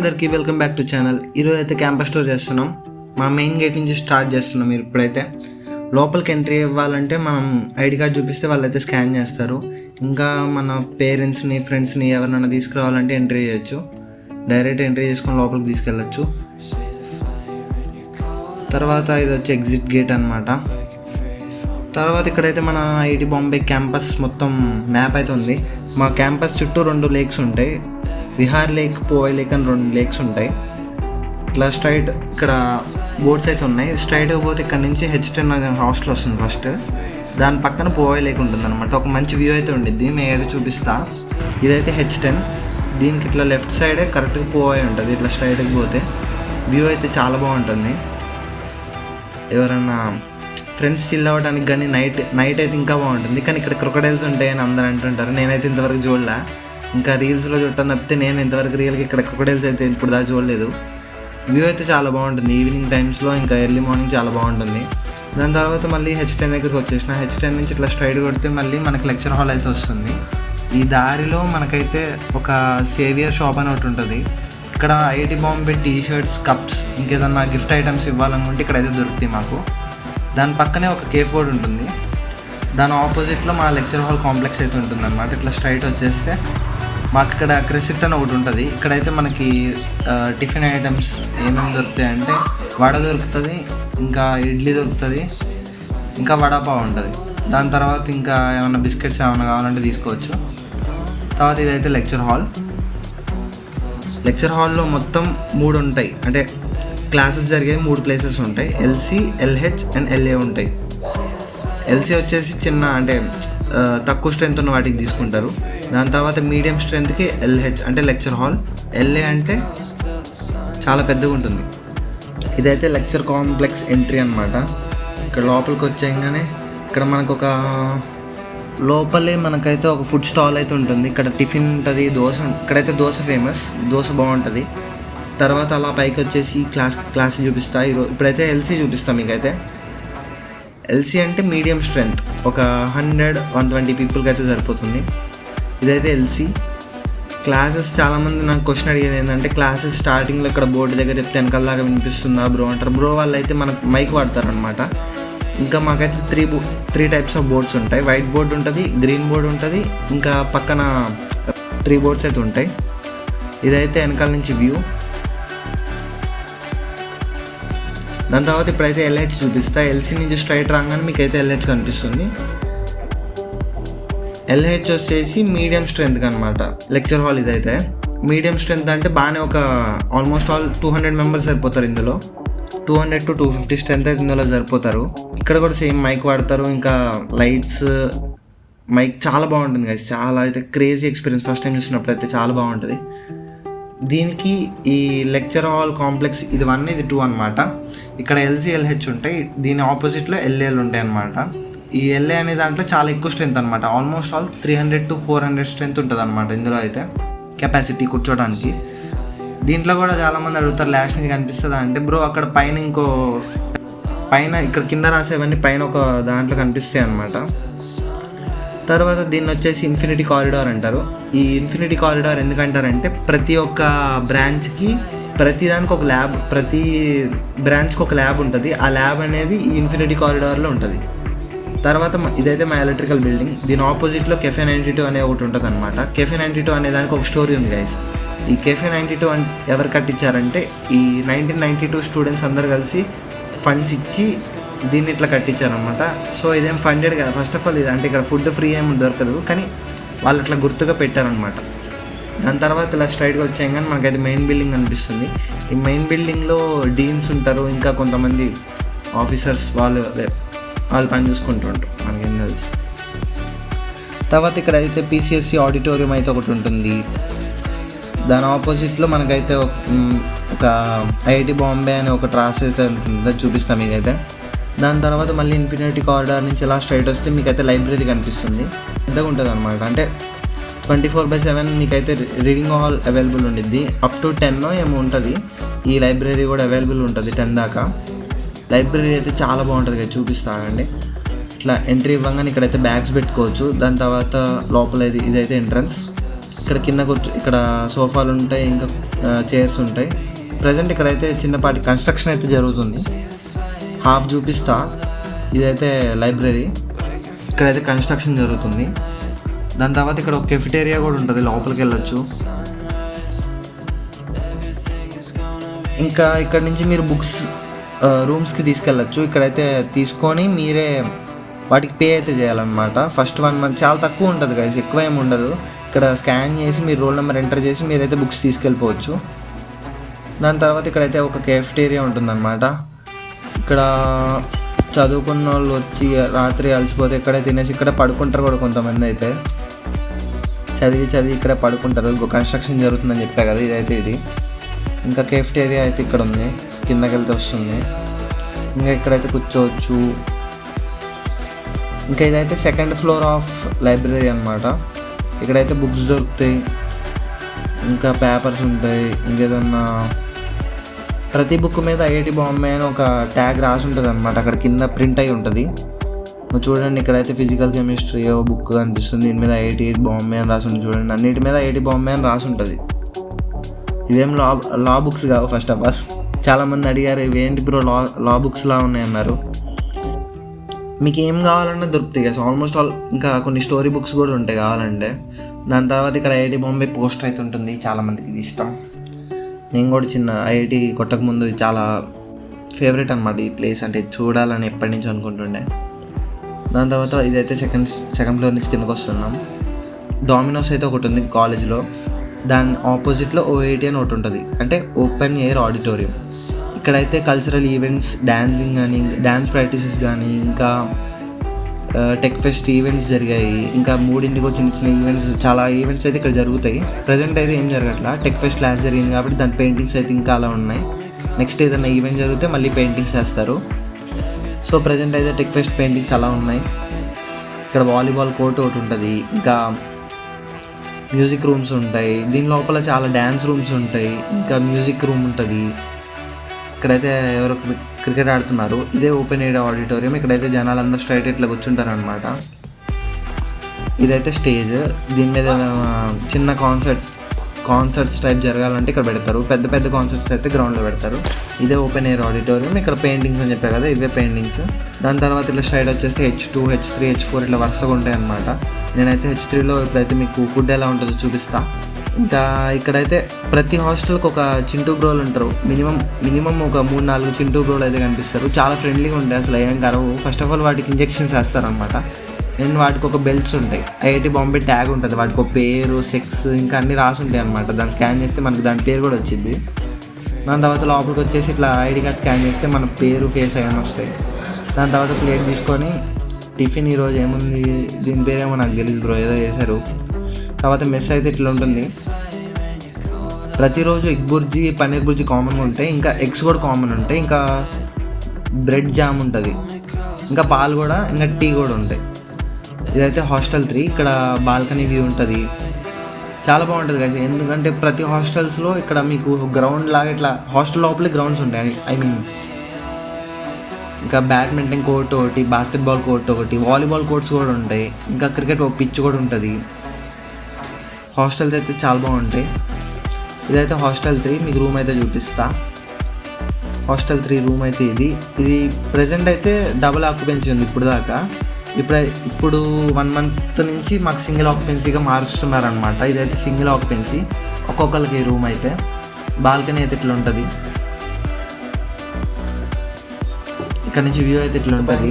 అందరికీ welcome back to channel. ఈరోజు అయితే క్యాంపస్ టూర్ చేస్తున్నాం. మా మెయిన్ గేట్ నుంచి స్టార్ట్ చేస్తున్నాం. మీరు ఇప్పుడైతే లోపలికి ఎంట్రీ ఇవ్వాలంటే మనం ఐడి కార్డ్ చూపిస్తే వాళ్ళైతే స్కాన్ చేస్తారు. ఇంకా మన పేరెంట్స్ని ఫ్రెండ్స్ని ఎవరినైనా తీసుకురావాలంటే ఎంట్రీ చేయొచ్చు. డైరెక్ట్ ఎంట్రీ చేసుకొని లోపలికి తీసుకెళ్ళచ్చు. తర్వాత ఇది వచ్చి ఎగ్జిట్ గేట్ అనమాట. తర్వాత ఇక్కడైతే మన ఐఐటి బాంబే క్యాంపస్ మొత్తం మ్యాప్ అయితే ఉంది. మా క్యాంపస్ చుట్టూ 2 లేక్స్ ఉంటాయి. విహార్ లేక్, పోవై లేక్ అని 2 లేక్స్ ఉంటాయి. ఇట్లా స్ట్రైట్ ఇక్కడ బోర్డ్స్ అయితే ఉన్నాయి. స్ట్రైట్గా పోతే ఇక్కడ నుంచి H10 హాస్టల్ వస్తుంది ఫస్ట్. దాని పక్కన పోవై లేక్ ఉంటుంది అనమాట. ఒక మంచి వ్యూ అయితే ఉండిద్ది. మేము అయితే చూపిస్తా. ఇదైతే H10. దీనికి ఇట్లా లెఫ్ట్ సైడే కరెక్ట్గా పోవై ఉంటుంది. ఇట్లా స్ట్రైట్గా పోతే వ్యూ అయితే చాలా బాగుంటుంది. ఎవరన్నా ఫ్రెండ్స్ చిల్ అవ్వడానికి కానీ నైట్ అయితే ఇంకా బాగుంటుంది. కానీ ఇక్కడ క్రొకడైల్స్ ఉంటాయని అందరూ అంటుంటారు. నేనైతే ఇంతవరకు చూడలే. ఇంకా రీల్స్లో చూడటం తప్పితే నేను ఇంతవరకు రియల్గా ఇక్కడ క్రొకడైల్స్ అయితే ఇప్పుడు దాకా చూడలేదు. వ్యూ అయితే చాలా బాగుంటుంది. ఈవినింగ్ టైమ్స్లో ఇంకా ఎర్లీ మార్నింగ్ చాలా బాగుంటుంది. దాని తర్వాత మళ్ళీ H10 దగ్గరికి వచ్చేసిన. H10 నుంచి ఇట్లా స్ట్రైట్ కొడితే మళ్ళీ మనకి లెక్చర్ హాల్ అయితే వస్తుంది. ఈ దారిలో మనకైతే ఒక సేవియర్ షాప్ అని ఒకటి ఉంటుంది. ఇక్కడ ఐఐటి బాంబే టీ-షర్ట్స్, కప్స్, ఇంకేదన్నా గిఫ్ట్ ఐటమ్స్ ఇవ్వాలనుకుంటే ఇక్కడైతే దొరుకుతాయి మాకు. దాని పక్కనే ఒక కేఫ్ కూడా ఉంటుంది. దాని ఆపోజిట్లో మా లెక్చర్ హాల్ కాంప్లెక్స్ అయితే ఉంటుంది అనమాట. ఇట్లా స్ట్రైట్ వచ్చేస్తే మాకు ఇక్కడ క్రెసిట్ అని ఒకటి ఉంటుంది. ఇక్కడైతే మనకి టిఫిన్ ఐటమ్స్ ఏమేమి దొరుకుతాయి అంటే వడ దొరుకుతుంది, ఇంకా ఇడ్లీ దొరుకుతుంది, ఇంకా వడాపావ్ ఉంటుంది. దాని తర్వాత ఇంకా ఏమైనా బిస్కెట్స్ ఏమైనా కావాలంటే తీసుకోవచ్చు. తర్వాత ఇదైతే లెక్చర్ హాల్. లెక్చర్ హాల్లో మొత్తం 3 ఉంటాయి. అంటే క్లాసెస్ జరిగే 3 ప్లేసెస్ ఉంటాయి. LC, LH అండ్ LA ఉంటాయి. LC వచ్చేసి చిన్న అంటే తక్కువ స్ట్రెంత్ ఉన్న వాటికి తీసుకుంటారు. దాని తర్వాత మీడియం స్ట్రెంత్కి LH అంటే లెక్చర్ హాల్. LA అంటే చాలా పెద్దగా ఉంటుంది. ఇదైతే లెక్చర్ కాంప్లెక్స్ ఎంట్రీ అనమాట. ఇక్కడ లోపలికి వచ్చేయగానే ఇక్కడ మనకు ఒక లోపలే మనకైతే ఒక ఫుడ్ స్టాల్ అయితే ఉంటుంది. ఇక్కడ టిఫిన్ ఉంటుంది, దోశ. ఇక్కడైతే దోశ ఫేమస్, దోశ బాగుంటుంది. తర్వాత అలా పైకి వచ్చేసి క్లాస్ చూపిస్తా. ఇప్పుడైతే LC చూపిస్తాను మీకైతే. LC అంటే మీడియం స్ట్రెంత్, ఒక 100-120 పీపుల్కి అయితే సరిపోతుంది. ఇదైతే LC క్లాసెస్. చాలామంది నాకు క్వశ్చన్ అడిగేది ఏంటంటే క్లాసెస్ స్టార్టింగ్లో ఇక్కడ బోర్డు దగ్గర చెప్తే వెనకాల దాకా వినిపిస్తుందా బ్రో అంటారు. బ్రో వాళ్ళు అయితే మనకు మైక్ వాడతారనమాట. ఇంకా మాకైతే 3 టైప్స్ ఆఫ్ బోర్డ్స్ ఉంటాయి. వైట్ బోర్డు ఉంటుంది, గ్రీన్ బోర్డు ఉంటుంది, ఇంకా పక్కన 3 బోర్డ్స్ అయితే ఉంటాయి. ఇదైతే వెనకాల నుంచి వ్యూ. దాని తర్వాత ఇప్పుడైతే LH చూపిస్తా. LC నుంచి స్ట్రైట్ రాగానే మీకు అయితే LH కనిపిస్తుంది. LH వచ్చేసి మీడియం స్ట్రెంత్ అనమాట లెక్చర్ హాల్. ఇదైతే మీడియం స్ట్రెంత్ అంటే బాగానే ఒక ఆల్మోస్ట్ ఆల్ 200 మెంబర్స్ సరిపోతారు ఇందులో. 200-250 స్ట్రెంత్ అయితే ఇందులో సరిపోతారు. ఇక్కడ కూడా సేమ్ మైక్ వాడతారు, ఇంకా లైట్స్, మైక్ చాలా బాగుంటుంది గైస్. చాలా అయితే క్రేజీ ఎక్స్పీరియన్స్. ఫస్ట్ టైం చూసినప్పుడు అయితే చాలా బాగుంటుంది. దీనికి ఈ లెక్చర్ హాల్ కాంప్లెక్స్ ఇది 1, ఇది 2 అనమాట. ఇక్కడ LC, LH ఉంటాయి. దీని ఆపోజిట్లో LAలు ఉంటాయి అనమాట. ఈ LA అనే దాంట్లో చాలా ఎక్కువ స్ట్రెంత్ అనమాట. ఆల్మోస్ట్ ఆల్ 300-400 స్ట్రెంత్ ఉంటుంది అనమాట ఇందులో అయితే కెపాసిటీ కూర్చోడానికి. దీంట్లో కూడా చాలామంది అడుగుతారు లాస్ట్ నుంచి కనిపిస్తుందా అంటే బ్రో అక్కడ పైన ఇక్కడ కింద రాసేవన్నీ పైన ఒక దాంట్లో కనిపిస్తాయి అనమాట. తర్వాత దీన్ని వచ్చేసి ఇన్ఫినిటీ కారిడార్ అంటారు. ఈ ఇన్ఫినిటీ కారిడార్ ఎందుకంటారంటే ప్రతి ఒక్క బ్రాంచ్కి ప్రతి బ్రాంచ్కి ఒక ల్యాబ్ ఉంటుంది. ఆ ల్యాబ్ అనేది ఈ ఇన్ఫినిటీ కారిడార్లో ఉంటుంది. తర్వాత ఇదైతే మా ఎలక్ట్రికల్ బిల్డింగ్. దీని ఆపోజిట్లో Cafe 92 అనే ఒకటి ఉంటుంది అనమాట. Cafe 92 అనే దానికి ఒక స్టోరీ ఉంది గైస్. ఈ Cafe 92 ఎవరు కట్టించారంటే ఈ 1992 స్టూడెంట్స్ అందరు కలిసి ఫండ్స్ ఇచ్చి దీన్ని ఇట్లా కట్టించారనమాట. సో ఇదేం ఫండెడ్ కదా. ఫస్ట్ ఆఫ్ ఆల్ ఇది అంటే ఇక్కడ ఫుడ్ ఫ్రీ ఏమి దొరకదు, కానీ వాళ్ళు అట్లా గుర్తుగా పెట్టారనమాట. దాని తర్వాత ఇలా స్ట్రైట్గా వచ్చాం కానీ మనకైతే మెయిన్ బిల్డింగ్ అనిపిస్తుంది. ఈ మెయిన్ బిల్డింగ్లో డీన్స్ ఉంటారు, ఇంకా కొంతమంది ఆఫీసర్స్ వాళ్ళు పని చూసుకుంటూ ఉంటారు, మనకేం తెలుసు. తర్వాత ఇక్కడ అయితే PCSC ఆడిటోరియం అయితే ఒకటి ఉంటుంది. దాని ఆపోజిట్లో మనకైతే ఒక ఐఐటి బాంబే అనే ఒక ట్రాస్ అయితే ఉంటుంది, చూపిస్తాం మీకైతే. దాని తర్వాత మళ్ళీ ఇన్ఫినిటీ కారిడార్ నుంచి ఇలా స్ట్రైట్ వస్తే మీకైతే లైబ్రరీ కనిపిస్తుంది. పెద్దగా ఉంటుంది అనమాట. అంటే 24/7 మీకైతే రీడింగ్ హాల్ అవైలబుల్ ఉండిద్ది. అప్ టు 10 ఏమో ఉంటుంది. ఈ లైబ్రరీ కూడా అవైలబుల్ ఉంటుంది 10 దాకా. లైబ్రరీ అయితే చాలా బాగుంటుంది కదా, చూపిస్తానండి. ఇట్లా ఎంట్రీ ఇవ్వగానే ఇక్కడైతే బ్యాగ్స్ పెట్టుకోవచ్చు. దాని తర్వాత లోపల ఇదైతే ఎంట్రన్స్. ఇక్కడ కింద ఇక్కడ సోఫాలు ఉంటాయి, ఇంకా చైర్స్ ఉంటాయి. ప్రజెంట్ ఇక్కడైతే చిన్నపాటి కన్స్ట్రక్షన్ అయితే జరుగుతుంది. హాఫ్ చూపిస్తా. ఇదైతే లైబ్రరీ, ఇక్కడైతే కన్స్ట్రక్షన్ జరుగుతుంది. దాని తర్వాత ఇక్కడ ఒక కెఫిటేరియా కూడా ఉంటుంది, లోపలికి వెళ్ళొచ్చు. ఇంకా ఇక్కడ నుంచి మీరు బుక్స్ రూమ్స్కి తీసుకెళ్ళచ్చు. ఇక్కడైతే తీసుకొని మీరే వాటికి పే అయితే చేయాలన్నమాట. ఫస్ట్ 1 month చాలా తక్కువ ఉంటుంది గైస్, ఎక్కువ ఏమి ఉండదు. ఇక్కడ స్కాన్ చేసి మీరు రోల్ నెంబర్ ఎంటర్ చేసి మీరైతే బుక్స్ తీసుకెళ్ళిపోవచ్చు. దాని తర్వాత ఇక్కడైతే ఒక కెఫిటేరియా ఉంటుందన్నమాట. ఇక్కడ చదువుకున్న వాళ్ళు వచ్చి రాత్రి అలసిపోతే ఇక్కడే తినేసి ఇక్కడ పడుకుంటారు కూడా. కొంతమంది అయితే చదివి ఇక్కడ పడుకుంటారు. కన్స్ట్రక్షన్ జరుగుతుందని చెప్పా కదా, ఇదైతే ఇది. ఇంకా కెఫిటేరియా అయితే ఇక్కడ ఉంది, కిందకి వెళ్తే వస్తుంది. ఇంకా ఇక్కడైతే కూర్చోవచ్చు. ఇంకా ఇదైతే 2nd floor ఆఫ్ లైబ్రరీ అనమాట. ఇక్కడైతే బుక్స్ దొరుకుతాయి, ఇంకా పేపర్స్ ఉంటాయి. ఇంకేదన్నా ప్రతి బుక్ మీద IIT బాంబే అని ఒక ట్యాగ్ రాసి ఉంటుంది అనమాట. అక్కడ కింద ప్రింట్ అయి ఉంటుంది. చూడండి, ఇక్కడైతే ఫిజికల్ కెమిస్ట్రీ బుక్ కనిపిస్తుంది, దీని మీద IIT బాంబే అని రాసి ఉంటుంది. చూడండి, అన్నిటి మీద IIT బాంబే అని రాసి ఉంటుంది. ఇవేం లా బుక్స్ కావు. ఫస్ట్ ఆఫ్ ఆల్ చాలామంది అడిగారు, ఇవేంటి బ్రో లా బుక్స్లా ఉన్నాయన్నారు. మీకు ఏం కావాలన్నా దొరుకుతాయి కదా ఆల్మోస్ట్ ఆల్. ఇంకా కొన్ని స్టోరీ బుక్స్ కూడా ఉంటాయి కావాలంటే. దాని తర్వాత ఇక్కడ IIT బాంబే పోస్టర్ అయితే ఉంటుంది, చాలామందికి ఇది ఇష్టం. నేను కూడా చిన్న IIT కొట్టక ముందు ఇది చాలా ఫేవరెట్ అనమాట ఈ ప్లేస్, అంటే చూడాలని ఎప్పటి నుంచి అనుకుంటుండే. దాని తర్వాత ఇదైతే సెకండ్ ఫ్లోర్ నుంచి కిందకు వస్తున్నాం. డామినోస్ అయితే ఒకటి ఉంది కాలేజ్లో, దాని ఆపోజిట్లో OIT అని ఒకటి ఉంటుంది, అంటే ఓపెన్ ఎయిర్ ఆడిటోరియం. ఇక్కడైతే కల్చరల్ ఈవెంట్స్, డాన్సింగ్ కానీ, డ్యాన్స్ ప్రాక్టీసెస్ కానీ, ఇంకా టెక్ ఫెస్ట్ ఈవెంట్స్ జరిగాయి. ఇంకా 3 చిన్న ఈవెంట్స్, చాలా ఈవెంట్స్ అయితే ఇక్కడ జరుగుతాయి. ప్రజెంట్ అయితే ఏం జరగట్లా, టెక్ ఫెస్ట్ క్లాస్ జరిగింది కాబట్టి దాని పెయింటింగ్స్ అయితే ఇంకా అలా ఉన్నాయి. నెక్స్ట్ ఏదైనా ఈవెంట్ జరిగితే మళ్ళీ పెయింటింగ్స్ వేస్తారు. సో ప్రజెంట్ అయితే టెక్ ఫెస్ట్ పెయింటింగ్స్ అలా ఉన్నాయి. ఇక్కడ వాలీబాల్ కోర్ట్ ఒకటి ఉంటుంది, ఇంకా మ్యూజిక్ రూమ్స్ ఉంటాయి. దీని లోపల చాలా డ్యాన్స్ రూమ్స్ ఉంటాయి, ఇంకా మ్యూజిక్ రూమ్ ఉంటుంది. ఇక్కడైతే ఎవరో క్రికెట్ ఆడుతున్నారు. ఇదే ఓపెన్ ఎయిర్ ఆడిటోరియం. ఇక్కడైతే జనాలందరూ స్ట్రైట్ ఇట్లా కూర్చుంటారు అనమాట. ఇదైతే స్టేజ్, దీని మీద చిన్న కాన్సర్ట్స్ టైప్ జరగాలంటే ఇక్కడ పెడతారు. పెద్ద కాన్సర్ట్స్ అయితే గ్రౌండ్లో పెడతారు. ఇదే ఓపెన్ ఎయిర్ ఆడిటోరియం. ఇక్కడ పెయింటింగ్స్ అని చెప్పా కదా, ఇవే పెయింటింగ్స్. దాని తర్వాత ఇట్లా స్ట్రైట్ వచ్చేసి H2, H3, H4 ఇట్లా వరుసగా ఉంటాయి అనమాట. నేనైతే H3లో ఇప్పుడైతే మీకు ఫుడ్ ఎలా ఉంటుందో చూపిస్తా. ఇంకా ఇక్కడైతే ప్రతి హాస్టల్కి ఒక చింటూ బ్రోలు ఉంటారు. మినిమం ఒక 3-4 చింటూ బ్రోలు అయితే కనిపిస్తారు. చాలా ఫ్రెండ్లీగా ఉంటాయి, అసలు ఏం కరవు. ఫస్ట్ ఆఫ్ ఆల్ వాటికి ఇంజెక్షన్స్ వేస్తారనమాట. అండ్ వాటికి ఒక బెల్ట్స్ ఉంటాయి, IIT బాంబే ట్యాగ్ ఉంటుంది. వాటికి ఒక పేరు, సెక్స్, ఇంకా అన్నీ రాసి ఉంటాయి అనమాట. దాన్ని స్కాన్ చేస్తే మనకి దాని పేరు కూడా వచ్చింది. దాని తర్వాత లోపలికి వచ్చేసి ఇట్లా ID కార్డ్ స్కాన్ చేస్తే మన పేరు, ఫేస్ అవన్నీ వస్తాయి. దాని తర్వాత ప్లేట్ తీసుకొని టిఫిన్ ఈరోజు ఏముంది, దీని పేరేమో నాకు తెలియదు బ్రో, ఏదో చేశారు. తర్వాత మెస్ అయితే ఇట్లా ఉంటుంది. ప్రతిరోజు ఎగ్ బుర్జీ, పన్నీర్ బుర్జీ కామన్గా ఉంటాయి. ఇంకా ఎగ్స్ కూడా కామన్ ఉంటాయి. ఇంకా బ్రెడ్ జామ్ ఉంటుంది, ఇంకా పాలు కూడా, ఇంకా టీ కూడా ఉంటాయి. ఇదైతే హాస్టల్ 3. ఇక్కడ బాల్కనీ వ్యూ ఉంటుంది, చాలా బాగుంటుంది కదా. ఎందుకంటే ప్రతి హాస్టల్స్లో ఇక్కడ మీకు గ్రౌండ్ లాగా ఇట్లా హాస్టల్ లోపలే గ్రౌండ్స్ ఉంటాయి. ఇంకా బ్యాడ్మింటన్ కోర్ట్ ఒకటి, బాస్కెట్బాల్ కోర్ట్ ఒకటి, వాలీబాల్ కోర్ట్స్ కూడా ఉంటాయి. ఇంకా క్రికెట్ ఒక పిచ్ కూడా ఉంటుంది. హాస్టల్స్ అయితే చాలా బాగుంటాయి. ఇదైతే హాస్టల్ 3. మీకు రూమ్ అయితే చూపిస్తా. హాస్టల్ 3 రూమ్ అయితే ఇది ప్రజెంట్ అయితే డబుల్ ఆక్యుపెన్సీ ఉంది ఇప్పుడు దాకా. ఇప్పుడు 1 month నుంచి మాకు సింగిల్ ఆక్యుపెన్సీగా మారుస్తున్నారనమాట. ఇదైతే సింగిల్ ఆక్యుపెన్సీ ఒక్కొక్కరికి రూమ్ అయితే. బాల్కనీ అయితే ఇట్లా ఉంటుంది, ఇక్కడ నుంచి వ్యూ అయితే ఇట్లా ఉంటుంది.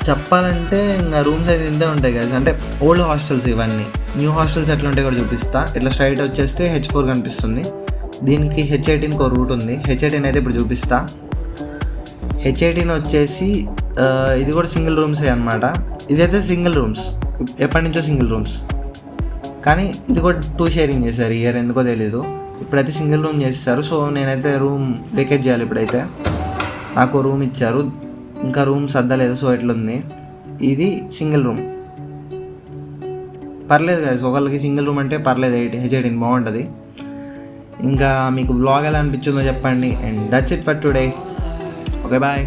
చెప్పాలంటే ఇంకా రూమ్స్ అయితే ఇంతే ఉంటాయి కదా, అంటే ఓల్డ్ హాస్టల్స్ ఇవన్నీ. న్యూ హాస్టల్స్ ఎట్లా ఉంటాయి కూడా చూపిస్తా. ఇట్లా స్ట్రైట్ వచ్చేస్తే H4 కనిపిస్తుంది. దీనికి H18 ఒక రూట్ ఉంది. H18 అయితే ఇప్పుడు చూపిస్తా. H18 వచ్చేసి ఇది కూడా సింగిల్ రూమ్సే అనమాట. ఇదైతే సింగిల్ రూమ్స్, ఎప్పటి నుంచో సింగిల్ రూమ్స్, కానీ ఇది కూడా 2 షేరింగ్ చేశారు ఇయర్, ఎందుకో తెలీదు. ఇప్పుడైతే సింగిల్ రూమ్ చేస్తారు. సో నేనైతే రూమ్ వేకేట్ చేయాలి. ఇప్పుడైతే నాకు రూమ్ ఇచ్చారు, ఇంకా రూమ్ సర్దలేదు. సో ఎట్లుంది, ఇది సింగిల్ రూమ్, పర్లేదు కదా. ఒకళ్ళకి సింగిల్ రూమ్ అంటే పర్లేదు. H18 బాగుంటుంది. ఇంకా మీకు వ్లాగ్ ఎలా అనిపించిందో చెప్పండి. And that's it for today. Okay bye.